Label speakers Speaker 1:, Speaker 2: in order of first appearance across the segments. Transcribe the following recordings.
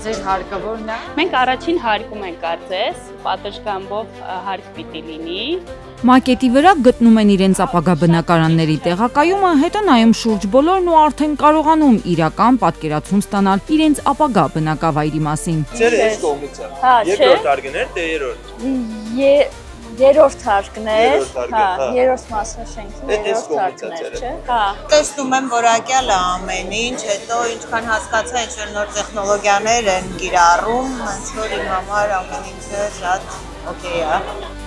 Speaker 1: ձեր հարկը որն է։
Speaker 2: Մենք առաջին հարկում ենք կարծես, պատշգամբով հարկ պիտի լինի։
Speaker 3: Մակետի վրա գտնում են իրենց ապագա բնակարանների տեղակայումը, հետո նայում շուրջ բոլորն ու արդեն կարողանում իրական պատկերացում ստանալ իրենց ապագա բնակավայրի մասին։
Speaker 4: Ձեր այս կողմից է։ Երկրորդ հարկն էր, թե երրորդ։
Speaker 5: Երրորդ հարկն էր,
Speaker 4: հա,
Speaker 5: երրորդ մասնաշենքի երրորդ հարկն էր, չէ՞։
Speaker 2: Հա,
Speaker 6: Տեսնում եմ որակյալ է ամեն ինչ, հետո ինչքան հասկացա, ինչ որ նոր տեխնոլոգիաներ են կիրառում, ոնց որ իմ համար ամեն ինչը շատ օքեյ է։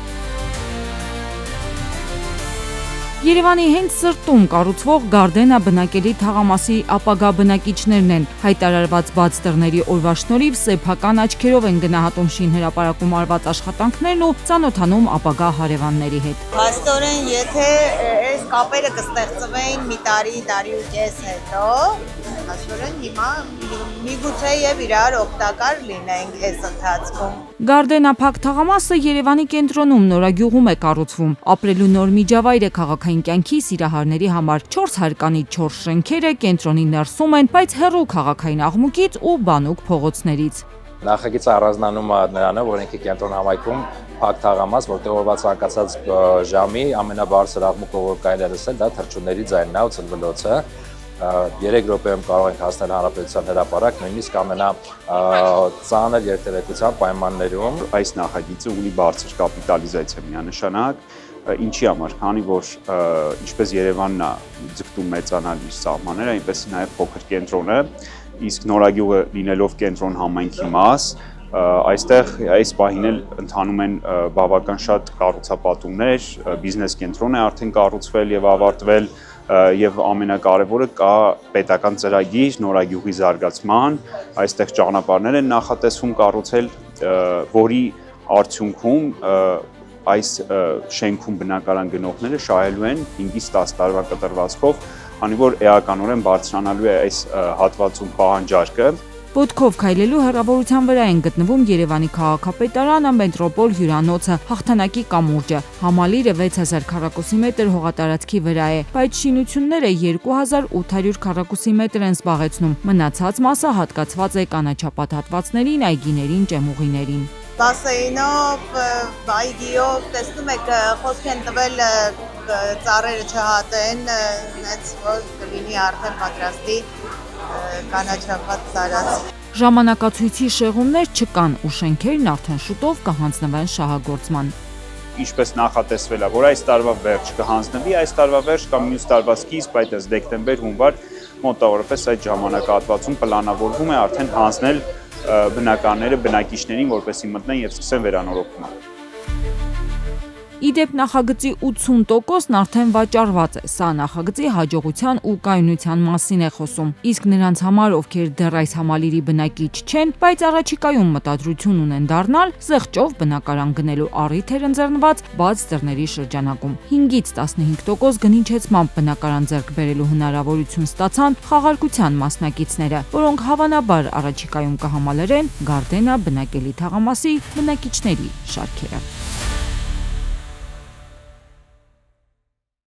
Speaker 3: Երևանի հենց սրտում կառուցվող Գարդենա բնակելի թաղամասի ապագա բնակիչներն են։ Հայտարարված բաց դռների օրվա շնորհիվ սեփական աչքերով են գնահատում շինհրապարակում արված աշխատանքներն ու ծանոթանում ապագա հարևանների հետ։
Speaker 6: Փաստորեն, եթե այս կապերը կստեղծվեին մի տարի ու կես հետո, փաստորեն հիմա միգուցե եւ իրար օգտակար լինենք այս ընթացքում։
Speaker 3: Գարդենա փակ թաղամասը Երևանի կենտրոնում Նորագյուղում է կառուցվում։ Ապրելու նոր միջավայր է քաղաքային կյանքի սիրահարների համար։ 4 հարկանի 4 շենքերը կենտրոնի ներսում են, բայց հեռու քաղաքային աղմուկից ու բանուկ փողոցներից։
Speaker 7: Նախագիծը առանձնանում է նրանով, որ ինքը կենտրոն համայնքում փակ թաղամաս, որտեղ օրվա ցանկացած ժամի ամենաբարձր աղմուկով որ կարելի է լսել, դա թռչունների ձայնն է ու ցնցվելոցը։ 3 րոպեում կարող ենք հասնել հանրապետության հրապարակ, նույնիսկ ամենածանր երթևեկության պայմաններում։
Speaker 8: Այս նախագիծը ունի բարձր կապիտալիզացիա միանշանակ, ինչի համար, քանի որ ինչպես Երևանն է ձգտում մեծանալ իր սահմանները, այնպես նաև փոքր կենտրոնը, իսկ Նորագյուղը լինելով կենտրոն համայնքի մաս, այստեղ այս պահին էլ ընթանում են բավական շատ կառուցապատումներ, բիզնես կենտրոն է արդեն կառուցվել եւ ավարտվել, եւ ամենակարևորը կա պետական ծրագիր Նորագյուղի զարգացման, այստեղ ճանապարհներ են նախատեսվում կառուցել, որի արդյունքում այս շենքում բնակարան գնողները շահելու են 5-ից 10 տարվա կտրվածքով, քանի որ էականորեն բարձրանալու է այս հատվածում պահանջարկը։
Speaker 3: Ոտքով քայլելու հեռավորության վրա են գտնվում Երևանի քաղաքապետարանը, մետրոպոլ հյուրանոցը, հաղթանակի կամուրջը։ Համալիրը 6000 քառակուսի մետր հողատարածքի վրա է, բայց շինությունները 2800 քառակուսի մետր են զբաղեցնում։ Մնացած մասը հատկացված է կանաչապատ հատվածներին, այգիներին, ճեմուղիներին։
Speaker 6: Բասեինով, այգիով, տեսնում եք, խոսք են տվել ծառերը չհատեն, հենց որ կլինի արդեն պատրաստի կանաչապատ տարածք։
Speaker 3: Ժամանակացույցի շեղումներ չկան ու շենքերն արդեն շուտով կհանձնվեն շահագործման։
Speaker 8: Ինչպես նախատեսվել է, որ այս տարվա վերջ կհանձնվի, այս տարվա վերջ կամ մյուս տարվա սկիզբ, այդ դեկտեմբեր-հունվար մոտավորապես այդ ժամանակահատվածում պլանավորվում է արդեն հանձնել բնակարանները բնակիչներին, որպեսզի մտնեն եւ սկսեն վերանորոգումը։
Speaker 3: Իդեպ նախագծի 80%-ն արդեն վաճառված է։ Սա նախագծի հաջողության ու կայունության մասին է խոսում։ Իսկ նրանց համար, ովքեր դեռ այս համալիրի բնակիչ չեն, բայց առաջիկայում մտադրություն ունեն դառնալ, զեղչով բնակարան գնելու առիթ էր ընձեռնված բաց դռների շրջանակում։ 5-ից 15% գնինչեցմամբ բնակարան ձեռք բերելու հնարավորություն ստացան խաղարկության մասնակիցները, որոնք հավանաբար առաջիկայում կհամալրեն Գարդենա բնակելի թաղամասի բնակիչների շարքերը։